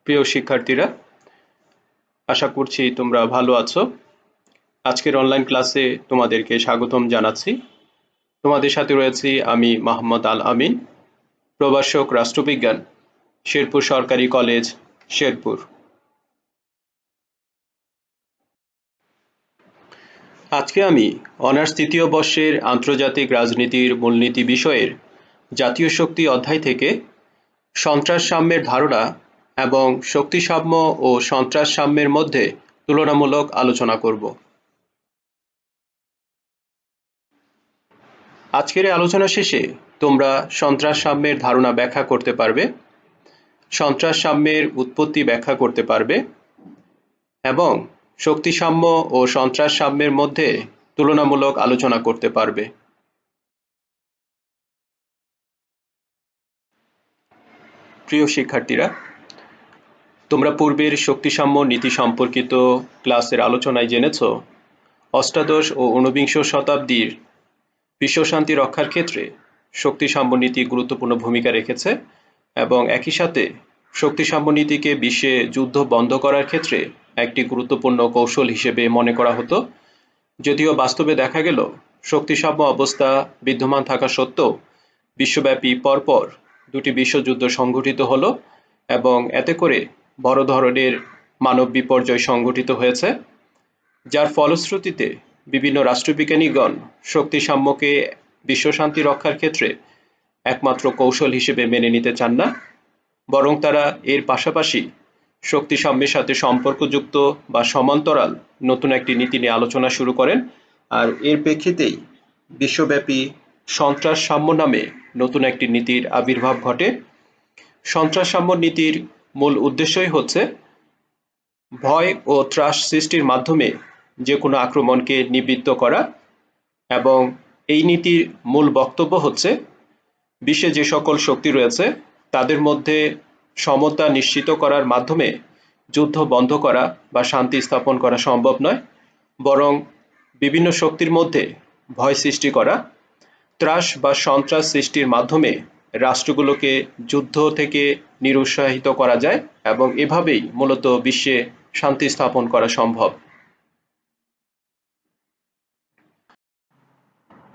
প্রিয় শিক্ষার্থীরা, আশা করছি তোমরা ভালো আছো। আজকের অনলাইন ক্লাসে তোমাদেরকে স্বাগতম জানাচ্ছি। তোমাদের সাথে রয়েছি আমি মোহাম্মদ আল আমিন, প্রভাষক রাষ্ট্রবিজ্ঞান, শেরপুর সরকারি কলেজ, শেরপুর। আজকে আমি অনার্স তৃতীয় বর্ষের আন্তর্জাতিক রাজনীতির মূলনীতি বিষয়ের জাতীয় শক্তি অধ্যায় থেকে সন্ত্রাস সাম্যের ধারণা এবং শক্তি সাম্য ও সন্ত্রাস সাম্যের মধ্যে তুলনামূলক আলোচনা করব। আজকের এই আলোচনা শেষে তোমরা সন্ত্রাস সাম্যের ধারণা ব্যাখ্যা করতে পারবে, সন্ত্রাস সাম্যের উৎপত্তি ব্যাখ্যা করতে পারবে এবং শক্তি সাম্য ও সন্ত্রাস সাম্যের মধ্যে তুলনামূলক আলোচনা করতে পারবে। প্রিয় শিক্ষার্থীরা, তোমরা পূর্বের শক্তি সাম্য নীতি সম্পর্কিত ক্লাসের আলোচনায় জেনেছ অষ্টাদশ ও ঊনবিংশ শতাব্দীর বিশ্বশান্তি রক্ষার ক্ষেত্রে শক্তি সাম্য নীতি গুরুত্বপূর্ণ ভূমিকা রেখেছে এবং একই সাথে শক্তি সাম্য নীতিকে বিশ্বে যুদ্ধ বন্ধ করার ক্ষেত্রে একটি গুরুত্বপূর্ণ কৌশল হিসেবে মনে করা হতো। যদিও বাস্তবে দেখা গেল শক্তি সাম্য অবস্থা বিদ্যমান থাকা সত্ত্বেও বিশ্বব্যাপী পরপর দুটি বিশ্বযুদ্ধ সংঘটিত হলো এবং এতে করে বড় ধরনের মানব বিপর্যয় সংঘটিত হয়েছে, যার ফলশ্রুতিতে বিভিন্ন রাষ্ট্রবিজ্ঞানীগণ শক্তি সাম্যকে বিশ্বশান্তি রক্ষার ক্ষেত্রে একমাত্র কৌশল হিসেবে মেনে নিতে চান না, বরং তারা এর পাশাপাশি শক্তি সাম্যের সাথে সম্পর্কযুক্ত বা সমান্তরাল নতুন একটি নীতি নিয়ে আলোচনা শুরু করেন। আর এর প্রেক্ষিতেই বিশ্বব্যাপী সন্ত্রাস সাম্য নামে নতুন একটি নীতির আবির্ভাব ঘটে। সন্ত্রাস সাম্য নীতির মূল উদ্দেশ্যই হচ্ছে ভয় ও ত্রাস সৃষ্টির মাধ্যমে যে কোনো আক্রমণকে নিবৃত্ত করা, এবং এই নীতির মূল বক্তব্য হচ্ছে বিশ্বে যে সকল শক্তি রয়েছে তাদের মধ্যে সমতা নিশ্চিত করার মাধ্যমে যুদ্ধ বন্ধ করা বা শান্তি স্থাপন করা সম্ভব নয়, বরং বিভিন্ন শক্তির মধ্যে ভয় সৃষ্টি করা, ত্রাস বা সন্ত্রাস সৃষ্টির মাধ্যমে রাষ্ট্রগুলোকে যুদ্ধ থেকে নিরুৎসাহিত করা যায় এবং এভাবেই মূলত বিশ্বে শান্তি স্থাপন করা সম্ভব।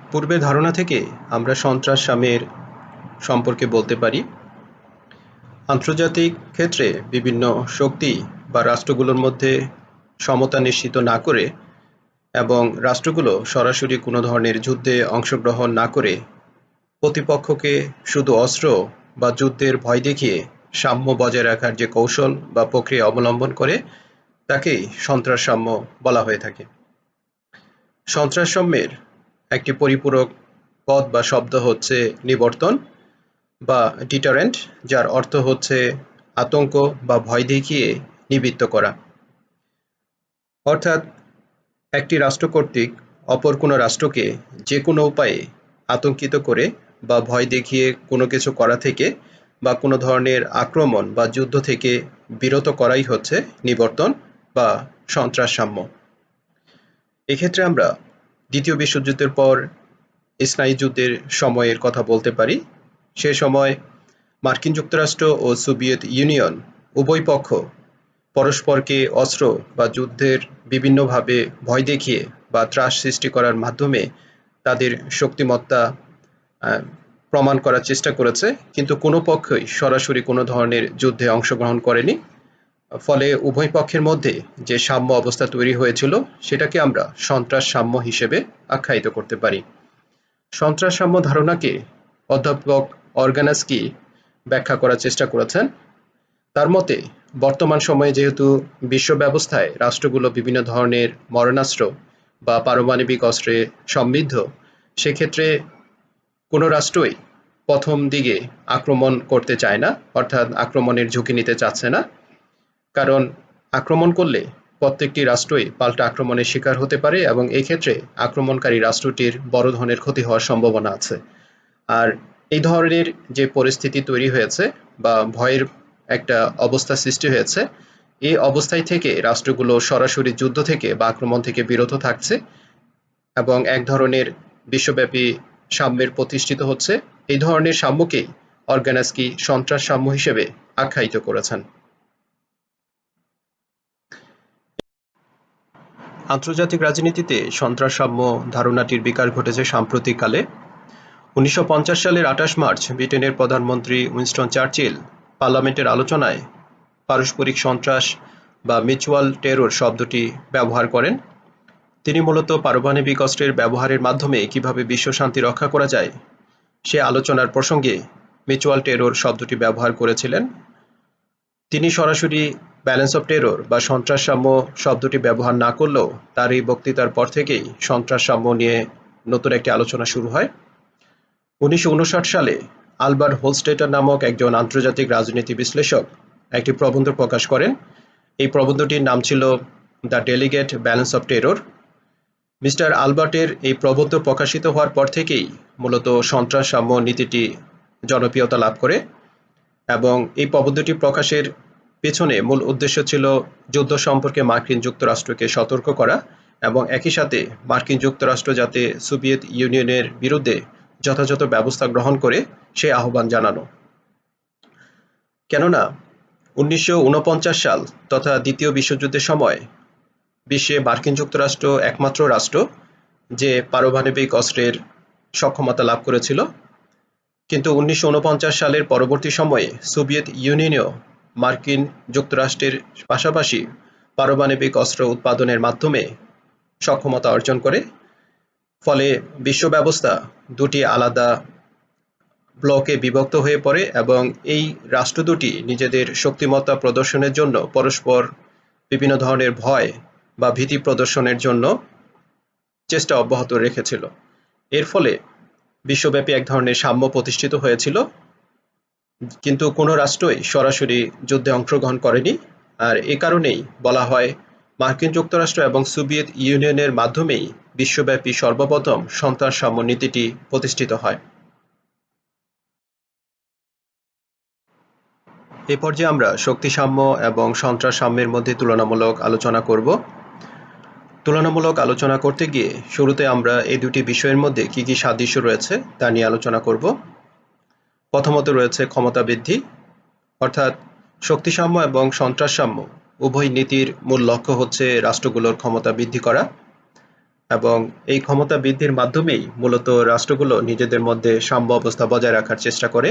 পূর্বে ধারণা থেকে আমরা সন্ত্রাস সাম্যের সম্পর্কে বলতে পারি আন্তর্জাতিক ক্ষেত্রে বিভিন্ন শক্তি বা রাষ্ট্রগুলোর মধ্যে সমতা নিশ্চিত না করে এবং রাষ্ট্রগুলো সরাসরি কোনো ধরনের যুদ্ধে অংশগ্রহণ না করে প্রতিপক্ষকে শুধু অস্ত্র বা যুদ্ধের ভয় দেখিয়ে সাম্য বজায় রাখার যে কৌশল বা প্রক্রিয়া অবলম্বন করে তাকেই সন্ত্রাস সাম্য বলা হয়ে থাকে। সন্ত্রাস সাম্যের একটি পরিপূরক পদ বা শব্দ হচ্ছে নিবর্তন বা ডিটারেন্ট, যার অর্থ হচ্ছে আতঙ্ক বা ভয় দেখিয়ে নিবৃত্ত করা। অর্থাৎ একটি রাষ্ট্র কর্তৃক অপর কোনো রাষ্ট্রকে যে কোনো উপায়ে আতঙ্কিত করে বা ভয় দেখিয়ে কোনো কিছু করা থেকে বা কোনো ধরনের আক্রমণ বা যুদ্ধ থেকে বিরত করাই হচ্ছে নিবর্তন বা সন্ত্রাস সাম্য। এক্ষেত্রে আমরা দ্বিতীয় বিশ্বযুদ্ধের পর স্নায়ুযুদ্ধের সময়ের কথা বলতে পারি। সে সময় মার্কিন যুক্তরাষ্ট্র ও সোভিয়েত ইউনিয়ন উভয় পক্ষ পরস্পরকে অস্ত্র বা যুদ্ধের বিভিন্নভাবে ভয় দেখিয়ে বা ত্রাস সৃষ্টি করার মাধ্যমে তাদের শক্তিমত্তা প্রমাণ করার চেষ্টা করেছে, কিন্তু কোনো পক্ষই সরাসরি কোনো ধরনের যুদ্ধে অংশগ্রহণ করেনি। ফলে উভয় পক্ষের মধ্যে যে সাম্য অবস্থা তৈরি হয়েছিল সেটাকে আমরা সন্ত্রাস সাম্য হিসেবে আখ্যায়িত করতে পারি। সন্ত্রাস সাম্য ধারণাকে অধ্যাপক অর্গানস্কি ব্যাখ্যা করার চেষ্টা করেছেন। তার মতে বর্তমান সময়ে যেহেতু বিশ্ব ব্যবস্থায় রাষ্ট্রগুলো বিভিন্ন ধরনের মারণাস্ত্র বা পারমাণবিক অস্ত্রে সমৃদ্ধ, সেক্ষেত্রে কোনো রাষ্ট্রই প্রথম দিকে আক্রমণ করতে চায় না, অর্থাৎ আক্রমণের ঝুঁকি নিতে চাচ্ছে না, কারণ আক্রমণ করলে প্রত্যেকটি রাষ্ট্রই পাল্টা আক্রমণের শিকার হতে পারে এবং এক্ষেত্রে আক্রমণকারী রাষ্ট্রটির বড় ধরনের ক্ষতি হওয়ার সম্ভাবনা আছে। আর এই ধরনের যে পরিস্থিতি তৈরি হয়েছে বা ভয়ের একটা অবস্থা সৃষ্টি হয়েছে, এই অবস্থায় থেকে রাষ্ট্রগুলো সরাসরি যুদ্ধ থেকে বা আক্রমণ থেকে বিরত থাকছে এবং এক ধরনের বিশ্বব্যাপী সাম্যের প্রতিষ্ঠিত হচ্ছে। এই ধরনের সাম্যকেই অর্গানস্কি সন্ত্রাস সাম্য হিসেবে আখ্যায়িত করেছেন। আন্তর্জাতিক রাজনীতিতে সন্ত্রাসসাম্য ধারণাটির বিকাশ ঘটেছে সাম্প্রতিককালে। 1950 সালের 28 মার্চ ব্রিটেনের প্রধানমন্ত্রী উইনস্টন চার্চিল পার্লামেন্টের আলোচনায় পারস্পরিক সন্ত্রাস বা মিউচুয়াল টেরর শব্দটি ব্যবহার করেন। তিনি মূলত পারমাণবিক অস্ত্রের ব্যবহারের মাধ্যমে কিভাবে বিশ্বশান্তি রক্ষা করা যায় সে আলোচনার প্রসঙ্গে মিউচুয়াল টেরর শব্দটি ব্যবহার করেছিলেন। তিনি সরাসরি ব্যালেন্স অফ টেরর বা সন্ত্রাসসাম্য শব্দটি ব্যবহার না করলেও তার এই বক্তৃতার পর থেকেই সন্ত্রাসসাম্য নিয়ে নতুন একটি আলোচনা শুরু হয়। 1959 সালে আলবার্ট হোলস্টেটার নামক একজন আন্তর্জাতিক রাজনীতি বিশ্লেষক একটি প্রবন্ধ প্রকাশ করেন। এই প্রবন্ধটির নাম ছিল the delicate balance of terror. Mister আলবার্টের এই প্রবন্ধ প্রকাশিত হওয়ার পর থেকেই মূলত সন্ত্রাসসাম্য নীতিটি জনপ্রিয়তা লাভ করে এবং এই প্রবন্ধটি প্রকাশের পেছনে মূল উদ্দেশ্য ছিল যুদ্ধ সম্পর্কে মার্কিন যুক্তরাষ্ট্রকে সতর্ক করা এবং একই সাথে মার্কিন যুক্তরাষ্ট্র যাতে সোভিয়েত ইউনিয়নের বিরুদ্ধে যথাযথ ব্যবস্থা গ্রহণ করে সে আহ্বান জানানো। কেননা 1949 সাল তথা দ্বিতীয় বিশ্বযুদ্ধের সময় বিশ্বে মার্কিন যুক্তরাষ্ট্র একমাত্র রাষ্ট্র যে পারমাণবিক অস্ত্রের সক্ষমতা লাভ করেছিল, কিন্তু 1949 সালের পরবর্তী সময়ে সোভিয়েত ইউনিয়নও মার্কিন যুক্তরাষ্ট্রের পাশাপাশি পারমাণবিক অস্ত্র উৎপাদনের মাধ্যমে সক্ষমতা অর্জন করে। ফলে বিশ্ব ব্যবস্থা দুটি আলাদা ব্লকে বিভক্ত হয়ে পড়ে এবং এই রাষ্ট্র দুটি নিজেদের শক্তিমত্তা প্রদর্শনের জন্য পরস্পর বিভিন্ন ধরনের ভয় বা ভীতি প্রদর্শনের জন্য চেষ্টা অব্যাহত রেখেছিল। এর ফলে বিশ্বব্যাপী এক ধরনের সাম্য প্রতিষ্ঠিত হয়েছিল, কিন্তু কোনো রাষ্ট্রই সরাসরি যুদ্ধে অংশগ্রহণ করেনি। আর এ কারণেই বলা হয় মার্কিন যুক্তরাষ্ট্র এবং সোভিয়েত ইউনিয়নের মাধ্যমেই বিশ্বব্যাপী সর্বপ্রথম সন্ত্রাসসাম্য নীতিটি প্রতিষ্ঠিত হয়। এ পর্যায়ে আমরা শক্তিসাম্য এবং সন্ত্রাসসাম্যের মধ্যে তুলনামূলক আলোচনা করব। তুলনামূলক আলোচনা করতে গিয়ে শুরুতে আমরা এই দুটি বিষয়ের মধ্যে কি কি সাদৃশ্য রয়েছে তা নিয়ে আলোচনা করব। প্রথমত রয়েছে ক্ষমতা বৃদ্ধি, অর্থাৎ শক্তিসাম্য এবং সন্ত্রাসসাম্য উভয় নীতির মূল লক্ষ্য হচ্ছে রাষ্ট্রগুলোর ক্ষমতা বৃদ্ধি করা এবং এই ক্ষমতা বৃদ্ধির মাধ্যমেই মূলত রাষ্ট্রগুলো নিজেদের মধ্যে সাম্য অবস্থা বজায় রাখার চেষ্টা করে।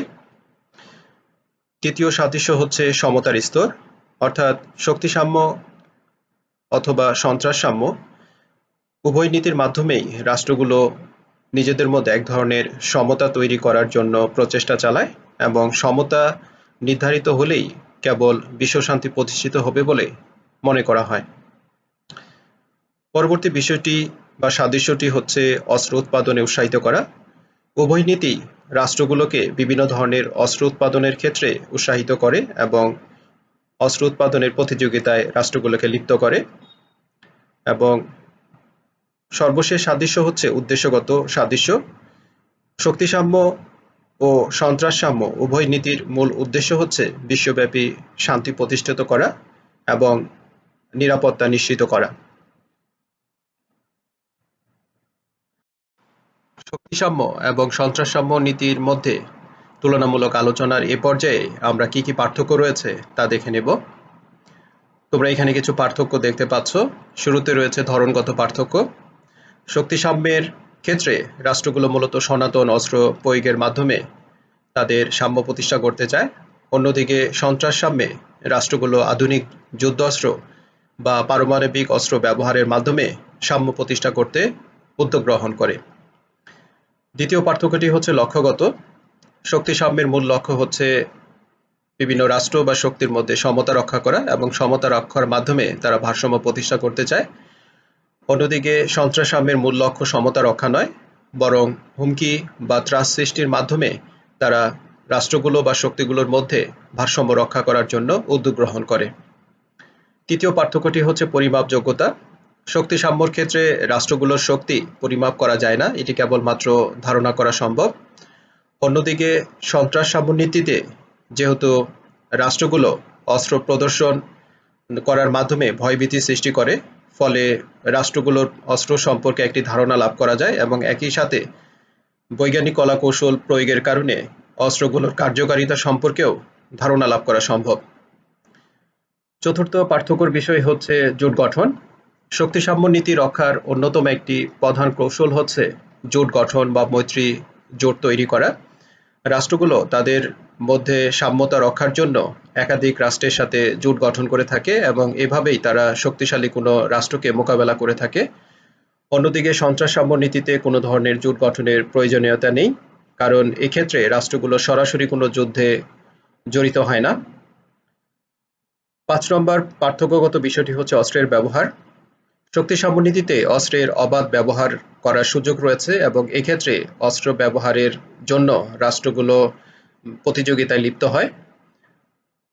তৃতীয় সাদৃশ্য হচ্ছে সমতার স্তর, অর্থাৎ শক্তিসাম্য অথবা সন্ত্রাসসাম্য উভয় নীতির মাধ্যমেই রাষ্ট্রগুলো নিজেদের মধ্যে এক ধরনের সমতা তৈরি করার জন্য প্রচেষ্টা চালায় এবং সমতা নির্ধারিত হলেই কেবল বিশ্বশান্তি প্রতিষ্ঠিত হবে বলে মনে করা হয়। পরবর্তী বিষয়টি বা সাদৃশ্যটি হচ্ছে অস্ত্র উৎপাদনে উৎসাহিত করা। উভয় নীতি রাষ্ট্রগুলোকে বিভিন্ন ধরনের অস্ত্র উৎপাদনের ক্ষেত্রে উৎসাহিত করে এবং অস্ত্র উৎপাদনের প্রতিযোগিতায় রাষ্ট্রগুলোকে লিপ্ত করে। এবং সর্বশেষ সাদৃশ্য হচ্ছে উদ্দেশ্যগত সাদৃশ্য। শক্তিসাম্য ও সন্ত্রাসসাম্য উভয় নীতির মূল উদ্দেশ্য হচ্ছে বিশ্বব্যাপী শান্তি প্রতিষ্ঠিত করা এবং নিরাপত্তা নিশ্চিত করা। শক্তিসাম্য এবং সন্ত্রাসসাম্য নীতির মধ্যে তুলনামূলক আলোচনার এ পর্যায়ে আমরা কি কি পার্থক্য রয়েছে তা দেখে নেব। তোমরা এখানে কিছু পার্থক্য দেখতে পাচ্ছ। শুরুতে রয়েছে ধরনগত পার্থক্য। শক্তিসাম্যের ক্ষেত্রে রাষ্ট্রগুলো মূলত সনাতন অস্ত্র প্রয়োগের মাধ্যমে তাদের সাম্য প্রতিষ্ঠা করতে চায়। অন্যদিকে সন্ত্রাসসাম্যে রাষ্ট্রগুলো আধুনিক যুদ্ধাস্ত্র বা পারমাণবিক অস্ত্র ব্যবহারের মাধ্যমে সাম্য প্রতিষ্ঠা করতে উদ্যোগ গ্রহণ করে। দ্বিতীয় পার্থক্যটি হচ্ছে লক্ষ্যগত। শক্তিসাম্যের মূল লক্ষ্য হচ্ছে বিভিন্ন রাষ্ট্র বা শক্তির মধ্যে সমতা রক্ষা করা এবং সমতা রক্ষার মাধ্যমে তারা ভারসাম্য প্রতিষ্ঠা করতে চায়। অন্যদিকে সন্ত্রাসসাম্যের মূল লক্ষ্য সমতা রক্ষা নয়, বরং হুমকি বা ত্রাস সৃষ্টির মাধ্যমে তারা রাষ্ট্রগুলো বা শক্তিগুলোর মধ্যে ভারসাম্য রক্ষা করার জন্য উদ্যোগ গ্রহণ করে। তৃতীয় পার্থক্যটি হচ্ছে পরিমাপযোগ্যতা। শক্তিসাম্যর ক্ষেত্রে রাষ্ট্রগুলোর শক্তি পরিমাপ করা যায় না, এটি কেবলমাত্র ধারণা করা সম্ভব। অন্যদিকে সন্ত্রাসসাম্য নীতিতে যেহেতু রাষ্ট্রগুলো অস্ত্র প্রদর্শন করার মাধ্যমে ভয়ভীতি সৃষ্টি করে, ফলে রাষ্ট্রগুলোর অস্ত্র সম্পর্কে একটি ধারণা লাভ করা যায় এবং একই সাথে বৈজ্ঞানিক কলাকৌশল প্রয়োগের কারণে অস্ত্রগুলোর কার্যকারিতা সম্পর্কেও ধারণা লাভ করা সম্ভব। চতুর্থ পার্থক্যের বিষয় হচ্ছে জোট গঠন। শক্তিসাম্য নীতি রক্ষার অন্যতম একটি প্রধান কৌশল হচ্ছে জোট গঠন বা মৈত্রী জোট তৈরি করা। রাষ্ট্রগুলো তাদের মধ্যে সাম্যতা রক্ষার জন্য একাধিক রাষ্ট্রের সাথে জোট গঠন করে থাকে এবং এভাবেই তারা শক্তিশালী কোনো রাষ্ট্রকে মোকাবেলা করে থাকে। অন্যদিকে সন্ত্রাস-সাম্য নীতিতে কোনো ধরনের জোট গঠনের প্রয়োজনীয়তা নেই, কারণ এক্ষেত্রে রাষ্ট্রগুলো সরাসরি কোনো যুদ্ধে জড়িত হয় না। ৫ নম্বর পার্থক্যগত বিষয়টি হচ্ছে অস্ত্রের ব্যবহার। শক্তিসাম্য নীতিতে অস্ত্রের অবাধ ব্যবহার করার সুযোগ রয়েছে এবং এক্ষেত্রে অস্ত্র ব্যবহারের জন্য রাষ্ট্রগুলো প্রতিযোগিতায় লিপ্ত হয়।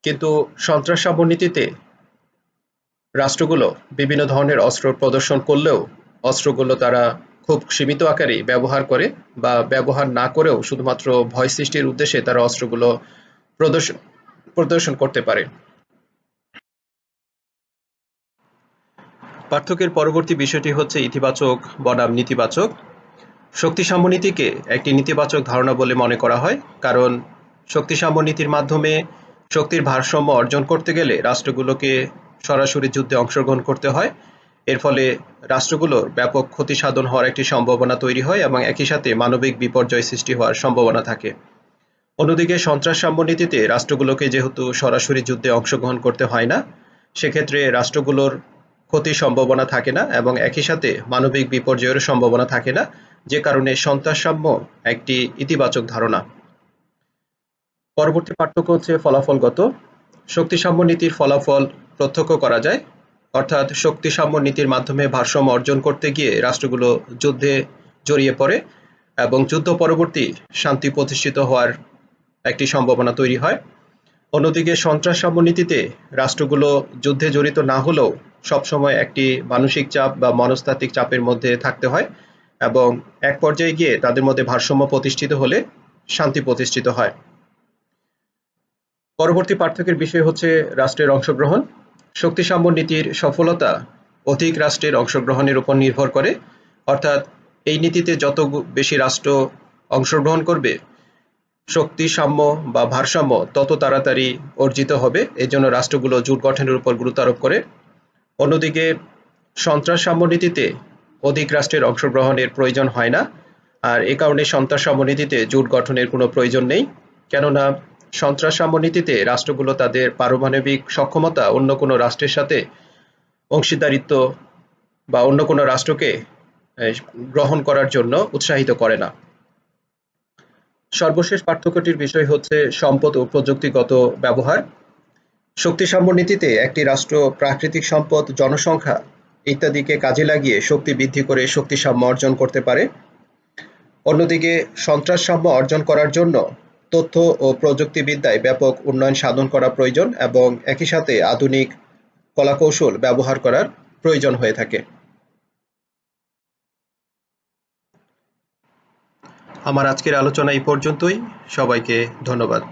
কিন্তু সন্ত্রাস-সাম্য নীতিতে রাষ্ট্রগুলো বিভিন্ন ধরনের অস্ত্র প্রদর্শন করলেও অস্ত্রগুলো তারা খুব সীমিত আকারেই ব্যবহার করে বা ব্যবহার না করেও শুধুমাত্র ভয় সৃষ্টির উদ্দেশ্যে তারা অস্ত্রগুলো প্রদর্শন করতে পারে। পার্থক্যের পরবর্তী বিষয়টি হচ্ছে ইতিবাচক বনাম নেতিবাচক। শক্তিসাম্য নীতিকে একটি নেতিবাচক ধারণা বলে মনে করা হয়, কারণ শক্তিসাম্য নীতির মাধ্যমে শক্তির ভারসাম্য অর্জন করতে গেলে রাষ্ট্রগুলোকে সরাসরি যুদ্ধে অংশগ্রহণ করতে হয়। এর ফলে রাষ্ট্রগুলোর ব্যাপক ক্ষতি সাধন হওয়ার একটি সম্ভাবনা তৈরি হয় এবং একই সাথে মানবিক বিপর্যয় সৃষ্টি হওয়ার সম্ভাবনা থাকে। অন্যদিকে সন্ত্রাস-সাম্য নীতিতে রাষ্ট্রগুলোকে যেহেতু সরাসরি যুদ্ধে অংশগ্রহণ করতে হয় না, সেক্ষেত্রে রাষ্ট্রগুলোর ক্ষতির সম্ভাবনা থাকে না এবং একই সাথে মানবিক বিপর্যয়ের সম্ভাবনা থাকে না, যে কারণে সন্ত্রাস-সাম্য একটি ইতিবাচক ধারণা। পরবর্তী পার্থক্য হচ্ছে ফলাফলগত। শক্তিসাম্য নীতির ফলাফল প্রত্যক্ষ করা যায়, অর্থাৎ শক্তিসাম্য নীতির মাধ্যমে ভারসাম্য অর্জন করতে গিয়ে রাষ্ট্রগুলো যুদ্ধে জড়িয়ে পড়ে এবং যুদ্ধ পরবর্তী শান্তি প্রতিষ্ঠিত হওয়ার একটি সম্ভাবনা তৈরি হয়। অন্যদিকে সন্ত্রাস-সাম্য নীতিতে রাষ্ট্রগুলো যুদ্ধে জড়িত না হলেও সবসময় একটি মানসিক চাপ বা মনস্তাত্ত্বিক চাপের মধ্যে থাকতে হয় এবং এক পর্যায়ে গিয়ে তাদের মধ্যে ভারসাম্য প্রতিষ্ঠিত হলে শান্তি প্রতিষ্ঠিত হয়। পরবর্তী পার্থক্যের বিষয় হচ্ছে রাষ্ট্রের অংশগ্রহণ। শক্তিসাম্য নীতির সফলতা অধিক রাষ্ট্রের অংশগ্রহণের উপর নির্ভর করে, অর্থাৎ এই নীতিতে যত বেশি রাষ্ট্র অংশগ্রহণ করবে, শক্তিসাম্য বা ভারসাম্য তত তাড়াতাড়ি অর্জিত হবে। এজন্য রাষ্ট্রগুলো জোট গঠনের উপর গুরুত্ব আরোপ করে। অন্যদিকে সন্ত্রাস-সাম্য নীতিতে অধিক রাষ্ট্রের অংশগ্রহণের প্রয়োজন হয় না, আর এ কারণে সন্ত্রাস-সাম্য নীতিতে জোট গঠনের কোনো প্রয়োজন নেই, কেননা সন্ত্রাস-সাম্য নীতিতে রাষ্ট্রগুলো তাদের পারমাণবিক সক্ষমতা অন্য কোনো রাষ্ট্রের সাথে অংশীদারিত্ব বা অন্য কোনো রাষ্ট্রকে গ্রহণ করার জন্য উৎসাহিত করে না। সর্বশেষ পার্থক্যটির বিষয় হচ্ছে সম্পদ ও প্রযুক্তিগত ব্যবহার। শক্তিসাম্য নীতিতে একটি রাষ্ট্র প্রাকৃতিক সম্পদ, জনসংখ্যা ইত্যাদিকে কাজে লাগিয়ে শক্তি বৃদ্ধি করে শক্তিসাম্য অর্জন করতে পারে। অন্যদিকে সন্ত্রাস-সাম্য অর্জন করার জন্য তথ্য ও প্রযুক্তিবিদ্যায় ব্যাপক উন্নয়ন সাধন করা প্রয়োজন এবং একই সাথে আধুনিক কলাকৌশল ব্যবহার করার প্রয়োজন হয়ে থাকে। আমার আজকের আলোচনা এই পর্যন্তই। সবাইকে ধন্যবাদ।